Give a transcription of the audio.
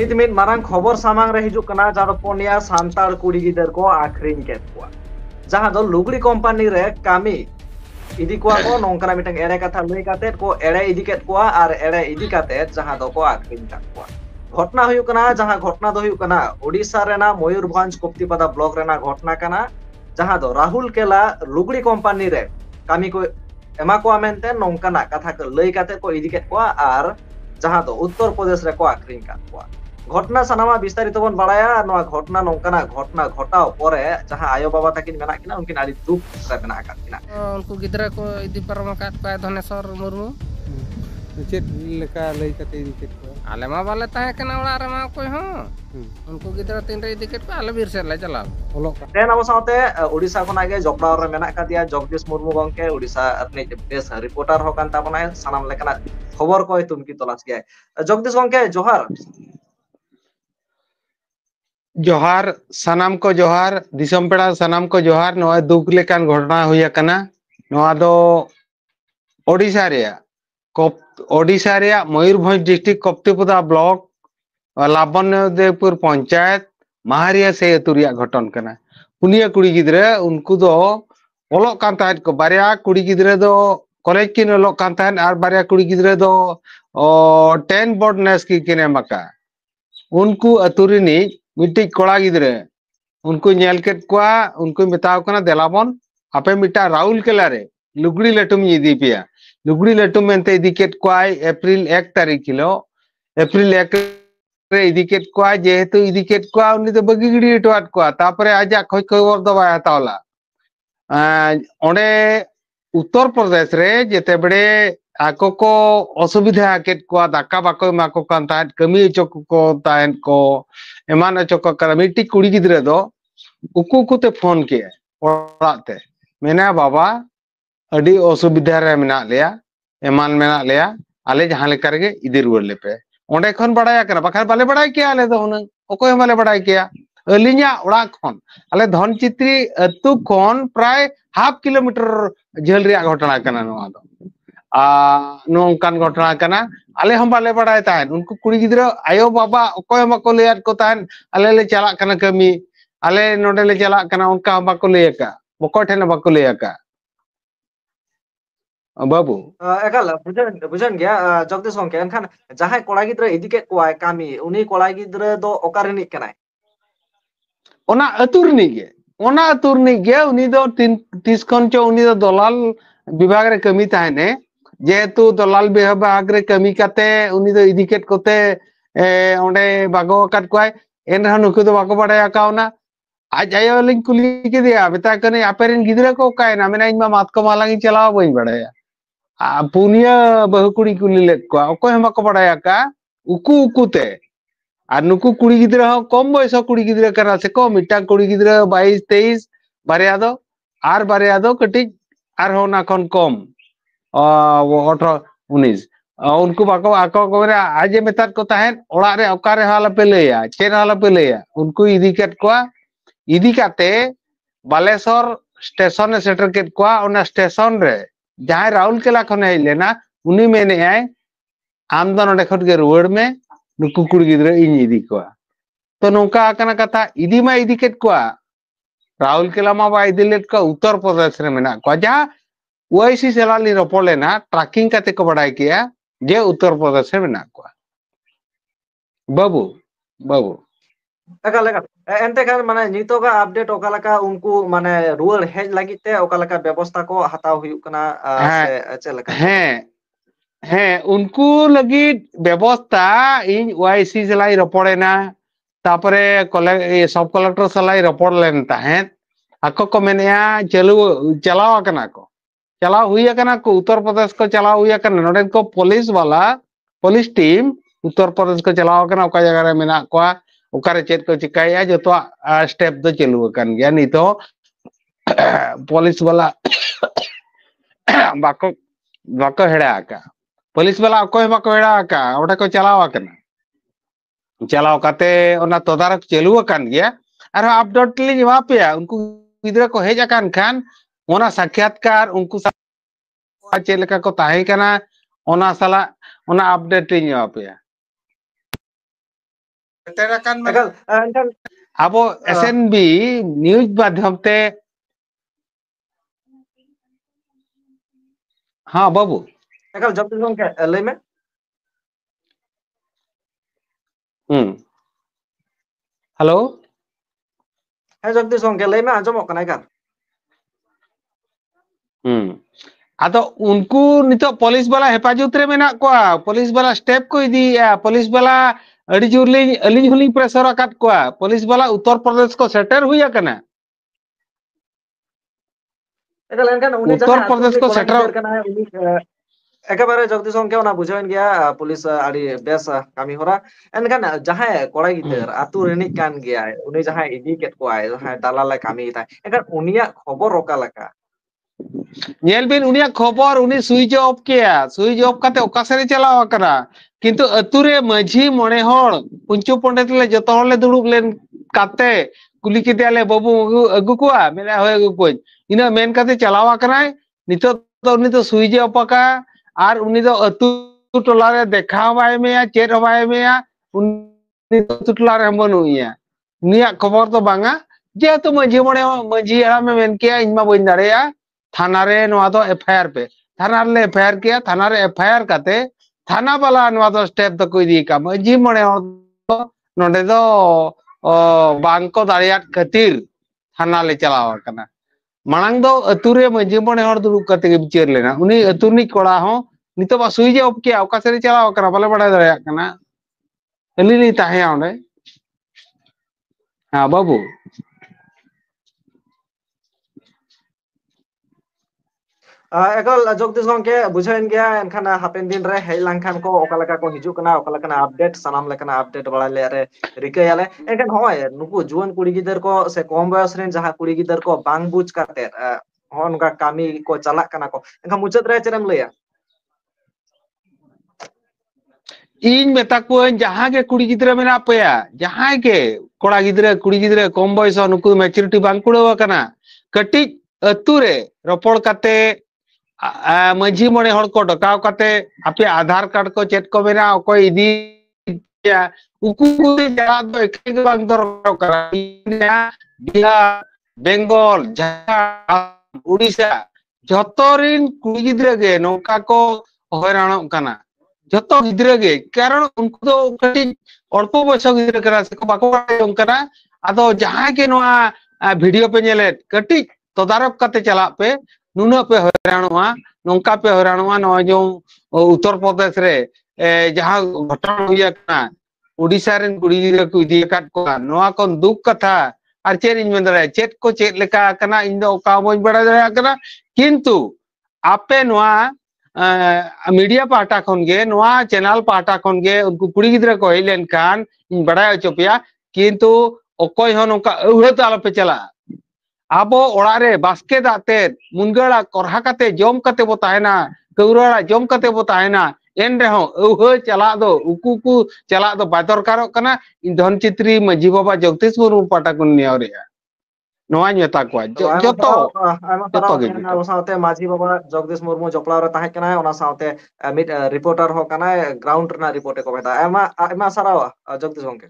ᱢᱤᱫ ᱢᱟᱨᱟᱝ ᱠᱷᱚᱵᱚᱨ ᱥᱟᱢᱟᱝ ᱨᱮ ᱦᱤᱡᱩᱜ ᱠᱟᱱᱟ ᱡᱟᱦᱟᱸ ᱫᱚ ᱯᱚᱱᱭᱟ ᱥᱟᱱᱛᱟᱲ ᱠᱩᱲᱤ ᱜᱤᱫᱟᱹᱨ ᱠᱚ ᱟᱠᱷᱨᱤᱧ ᱠᱮᱫ ᱠᱚᱣᱟ, ᱡᱟᱦᱟᱸ ᱫᱚ ᱞᱩᱜᱽᱲᱤ ᱠᱳᱢᱯᱟᱱᱤ ᱨᱮ ᱠᱟᱹᱢᱤ ᱤᱫᱤ ᱠᱚᱣᱟ ᱠᱚ ᱱᱚᱝᱠᱟᱱᱟᱜ ᱢᱤᱫᱴᱟᱝ ᱮᱲᱮ ᱠᱟᱛᱷᱟ ᱞᱟᱹᱭ ᱠᱟᱛᱮᱫ ᱠᱚ ᱮᱲᱮ ᱤᱫᱤ ᱠᱮᱫ ᱠᱚᱣᱟ ᱟᱨ ᱮᱲᱮ ᱤᱫᱤ ᱠᱟᱛᱮᱫ ᱡᱟᱦᱟᱸ ᱫᱚᱠᱚ ᱟᱠᱷᱨᱤᱧ ᱠᱟᱫ ᱠᱚᱣᱟ। ঘটনা ᱦᱩᱭᱩᱜ ᱠᱟᱱᱟ ᱡᱟᱦᱟᱸ ᱜᱷᱚᱴনা ᱫᱚ ᱦᱩᱭᱩᱜ ᱠᱟᱱᱟ ওড়িশা ᱨᱮᱱᱟᱜ ময়ূরভঞ্জ কপ্তিপাদা ব্লক ᱨᱮᱱᱟᱜ ᱜᱷᱚᱴনা ᱠᱟᱱᱟ, ᱡᱟᱦᱟᱸ ᱫᱚ রাহুল কেলা লুগড়ি কোম্পানি রে ᱠᱟᱹᱢᱤ ᱠᱚ ᱮᱢᱟ ᱠᱚᱣᱟ ᱢᱮᱱᱛᱮ ᱱᱚᱝᱠᱟᱱᱟᱜ ᱠᱟᱛᱷᱟ ᱠᱚ ᱞᱟᱹᱭ ᱠᱟᱛᱮᱫ ᱠᱚ ᱤᱫᱤ ᱠᱮᱫ ᱠᱚᱣᱟ ᱟᱨ ᱡᱟᱦᱟᱸ ᱫᱚ ᱩᱛᱛᱚᱨ ᱯᱨᱚᱫᱮশ ᱨᱮᱠᱚ ᱟᱠᱷᱨᱤᱧ ᱠᱟᱫ ᱠᱚᱣᱟ। ঘটনা ᱥᱟᱱᱟᱢᱟᱜ ᱵᱤস্তারিত ᱵᱚᱱ ᱵᱟᱲᱟᱭᱟ। ᱱᱚᱣᱟ ঘটনা ᱱᱚᱝᱠᱟᱱᱟᱜ ঘটনা ঘটাও ᱯᱚᱨᱮ ᱡᱟᱦᱟᱸ ᱟᱭᱳ ᱵᱟᱵᱟ ᱛᱟᱹᱠᱤᱱ ᱢᱮᱱᱟᱜ ᱠᱤᱱᱟ ᱩᱱᱠᱤᱱ ᱟᱹᱰᱤ ᱫᱩᱠ ᱨᱮ ᱢᱮᱱᱟᱜ ᱟᱠᱟᱫ ᱠᱤᱱᱟ। उनको गिद्रा को इदी पारम आकाद को धनेश्वर मुर्मू चेत लेका लई कते इदी केत को आले मा बाले ताहे कना ओड़ा रे मा कोई हो उनको गिद्रा तीन रे इदी केत को आले बीर से ले चलाओ ओलो ᱛᱮᱦᱮᱧ ᱟᱵᱚ ᱥᱟᱶᱛᱮ ᱳᱲᱤᱥᱟ ᱠᱷᱚᱱᱟᱜ ᱜᱮ ᱡᱚᱯᱲᱟᱣ ᱨᱮ ᱢᱮᱱᱟᱜ ᱠᱟᱫᱮᱭᱟ ᱡᱚᱜᱽᱫᱤᱥ ᱢᱩᱨᱢᱩ ᱜᱚᱝᱠᱮ, ᱳᱲᱤᱥᱟ ᱨᱤᱱᱤᱡ ᱵᱮᱥ ᱨᱤᱯᱳর্ᱴᱟর ᱦᱚᱸ ᱠᱟᱱ ᱛᱟᱵᱚᱱᱟᱭ, ᱥᱟᱱᱟᱢ ᱞᱮᱠᱟᱱᱟᱜ ᱠᱷᱚᱵᱚᱨ ᱠᱚᱭ ᱛᱩᱱᱠᱷᱤ ᱛᱚᱞᱟᱥ ᱜᱮᱭᱟᱭ। ᱡᱚᱜᱽᱫᱤᱥ ᱜᱚᱝᱠᱮ ᱡᱚᱦᱟᱨ। जोहार सनाम को जोहार दिसम पेड़ा सनाम को जोहार नोआ दुख लेकान घटना हुई कना नोआ दो ओडिशा रेया ओडिशा रेया मयूरभंज डिस्ट्रिक्ट कप्तिपुदा ब्लॉक लावण्यदेवपुर पंचायत महारिया से अतुरिया घटन कना पुनिया कुड़ी गिद्रे उनको दो ओलोक कान ताहेन को बारिया कुड़ी गिद्रे दो कॉलेज किन ओलोक कान ताहेन आर बारिया कुड़ी गिद्रे दो 10 बोर्ड नेस की किने मका उनको अतुरिनी मिट्टी कोड़ा गिद्रे उनको नेल केत कोआ उनको बताव कना देलाबन आपे मिटा राहुल केला रे लुगड़ी लटुम इदी पिया लुगड़ी लटुम मेनते इदी केत कोआई एप्रिल 1 तारीख हिलो एप्रिल 1 रे इदी केत कोआ जेहेतु इदी केत कोआ उनी तो बगी गिड़ी टवात कोआ तापरे आजा खोज खबर दो बाय हतावला ओंडे उत्तर प्रदेश रे जेते बड़े आको को असुविधा केत कोआ दाका बाको माको कान ताहेन कमी चोक को ताहेन को एमान चोक का मिट्टी कुड़ी गिद्रे दो उकु ते फोन के ओड़ाते मेना बाबा अडी असुविधा रे मेना लेया एमान मेना लेया आले जहां लेका रेगे इदी रुवार लेपे ओंडे खन बड़ाया करा बखा बाले बड़ाय किया आले दो हुनंग ओकोय बाले बड़ाय किया अलिया ओड़ा खन आले धनचित्री अतु खन प्राय हाफ किलोमीटर झेल रिया घटना कना नोआ दो नोंकान घटना कना आले हम बाले बड़ाय ताहेन उनको कुड़ी गिद्रा आयो बाबा ओकोय मको लेयात को ताहेन आले ले चला कना कमी आले नोडे ले चला कना उनका बाको लेयका बको ठेन बाको लेयका बाबू एकाल बुझन गया जगदीश गंके एनखान जहां कोड़ा गिद्रा इदी केत कोआय कामी उनी कोड़ा गिद्रा दो ओका रिनिज कनाय ओना अतुरनी गे उनी दो तीस खन चो उनी दो दलाल विभाग रे कमी ताहेने जेहेतु दलाल विभाग रे कमी काते उनी दो इदी केत कोते ओंडे बागो काट कोआय एनहा नुकु दो बाको बड़ाया काउना आज आयो लिंग कुली के दिया बेटा कने आपेरिन गिद्रा को कायना मेना इनमा मात को मालांगी चलाव बई बड़ाया पुनिया बहु कुड़ी कुली लेत को ओकोय हम को बड़ाया का उकु उकुते और नुकु कुड़ी गिद्रा कम बयस कुड़ी गिद्रा करा से को मिटा कुड़ी गिद्रा 22 23 बारिया दो कटी आर होना खन कम 18 19 उनको बाको आको को आज मेतात को ताहेन ओड़ा रे ओकारे हाला पे लेया चेन हाला पे लेया उनको इदी केत को इदी काते बालेश्वर स्टेशन ने सेटर केत को ओना स्टेशन रे जहां राहुल केला खन हे लेना उनी मेने आय आम दो नडे खट गे रुवाड़ में नुकु कुड़ी गिद्रा इन इदी को तो नौका आकना कथा इदी मा इदी केत को राहुल केला मा बा इदी लेत को उत्तर प्रदेश रे मेना को जहां ओआईसी सेलाली रोपोलेना ट्रैकिंग काते को बड़ाय किया जे उत्तर प्रदेश रे मेना को बाबू बाबू एकाल एनते खान माने नितोगा अपडेट ओका लका उनको माने रुवाड़ हेज लागिते ओका लका व्यवस्था को हताव हुयुक कना से चेलका हैं उनको लगी व्यवस्था इन ओआईसी सलाई रपड़ेना तापरे सब कलेक्टर सलाई रपड़ लेन ताहें आको को मेनेया चलाव कना को चलाव हुई कना को उत्तर प्रदेश को चलाव हुई कना नोडे को पुलिस टीम उत्तर प्रदेश को चलाव कना ओका जगह रे मेना को ओकारे चेत को चिकाया जतो स्टेप दो चलु कन गया नी तो पुलिस वाला बाको बाको हेड़ा का पुलिस वाला अकोय बाको हेड़ा का ओटा को चलाव कना चलाव काते ओना तदारक चलु कान गया और अपडेट ली जमा पे उनको गिद्रा को हेज कान खान ओना साक्षात्कार उनको चेलका को ताहे कना ओना साला ओना अपडेट ली जमा पे seterakan Ekal enkan abo SNB news माध्यम ते हाँ बाबू ekal Jagdish gongke lay me. Hello Hei Jagdish gongke lay me anjomok kana ekal. आदो उनको नितो पुलिस वाला हेफाजत रे मेना कोआ पुलिस वाला स्टेप को इदिया पुलिस वाला अड़ी जुरली अली हुली प्रेशर आकात कोआ पुलिस वाला उत्तर प्रदेश को सेटर हुई कना Ekal enkan uni Uttar jaha Pradesh aturi को kola सेटर gider kana uni ekabare Jagdish gongke ona bujhawen gaya pulis adi bes kami hora enkan jaha kola gider atu rinik kan gaya uni jaha idi ket koai jaha dalal kami ta enkan unia khobor okalaka. नेल बिन उनिया खबर उनी switch off किया switch off करते ओकासरे चलावा करा किंतु अतुरे माझी मणे हर पुंचु पंडित ले जतो हर ले दुड़ुब लेन काते कुली किते बाबू अगु कोआ मेला होय अगु कोई इना मेन काते चलावा करा नितो तो उनी तो स्विच ऑफ का आर उनी तो अतु टोला रे देखा बाय मेया चेट बाय मेया उनी तो टोला रे बनुया उनिया खबर तो बांगा जे तो माझी मणे माझी आ में मेन किया इनमा बइन दाड़ेया थाना रे नवा दो एफआईआर पे थाना ले एफआईआर किया थाना रे एफआईआर काते थाना वाला नवा दो स्टेप तो कोई दी का मजी मणे नोडे दो बांग को दाड़ियात खातिर थाना ले चलावा कना मांग दो अतुरे मजी मणे हर दुड़ुब काते के बिचार लेना उनी अतुरनी कोड़ा हो नितो बा सुई जे ऑफ किया ओका सेरे चलावा कना बाले बड़ा दाड़िया कना अलीली ताहे ओंडे हां बाबू Ekal Jagdish gongke bujhawen gaya enkan hapen din re hei langkhan ko okalaka ko hijuk kana okalaka update sanam lekana update bala le re rikayale enkan hoy nuku juan kuri gider ko se kom boyos ren jaha kuri gider ko bang buj kate hon ga kami ko chalak kana ko enkan muchat re cerem leya. इन मेता को जहां के कुड़ी गिद्रा मेना पया जहां के कोड़ा गिद्रा कुड़ी गिद्रा कम बयस नुकु मैच्योरिटी बांग कुड़वा कना कटी अतु रे रोपड़ काते मझी मणे हड़ को डकाव काते आपे आधार कार्ड को चेक को मेना कोई इदी उकु जरा दो एक बांग दर करा बिहार बेंगल झारखंड उड़ीसा जतरिन कुड़ी गिद्रा गे नौका को हैरानों कना जतो गिद्रा गे कारण उनको तो कटी अल्प बयस गिद्रा करा से को बाको जों करा आदो जहां के नोआ वीडियो पे नेले कटी तदारक काते चला पे नुना पे हैरानोआ नौका पे हैरानोआ नो जो उत्तर प्रदेश रे जहां घटना हुई कना उड़ीसा रेन कुड़ी गिद्रा को इदी काट को नोआ कोन दुख कथा आर चेर इन मेन दरे चेट को चेट लेका कना इन दो का मोज बड़ा दया कना किंतु आपे नोआ मीडिया पाटा खन गे नोआ चैनल पाटा खन गे उनको कुड़ी गिद्रा को हेलेन खान इन बड़ा चोपिया किंतु ओकोय हो नोका उहत आलो पे चला आबो ओड़ा रे बास्के दाते मुनगड़ा कोरहा काते जम काते बो ताहेना कौरड़ा जम काते बो ताहेना एन रे हो उह चला दो उकु कु चला दो बादरकारो कना इन धन चित्री मजी बाबा जगदीश मुर्मू पाटा खन नियावरिया नोआ मेता को जतो जतो गे ᱟᱵᱚ ᱥᱟᱶᱛᱮ ᱢᱟᱹᱡᱷᱤ ᱵᱟᱵᱟ ᱡᱚᱜᱫᱤᱥ ᱢᱩᱨᱢᱩ ᱡᱚᱯᱲᱟᱣ ᱨᱮ ᱛᱟᱦᱮᱸ ᱠᱟᱱᱟᱭ ᱚᱱᱟ ᱥᱟᱶᱛᱮ ᱢᱤᱫ ᱨᱤᱯᱳᱨᱴᱟᱨ ᱦᱚᱸ ᱠᱟᱱᱟᱭ ᱜᱨᱟᱩᱱᱰ ᱨᱮᱱᱟᱜ ᱨᱤᱯᱳर्ट ᱮ ᱠᱚ ᱟᱭᱢᱟ ᱥᱟᱨᱦᱟᱣ ᱡᱚᱜᱫᱤᱥ ᱜᱚᱝᱠᱮ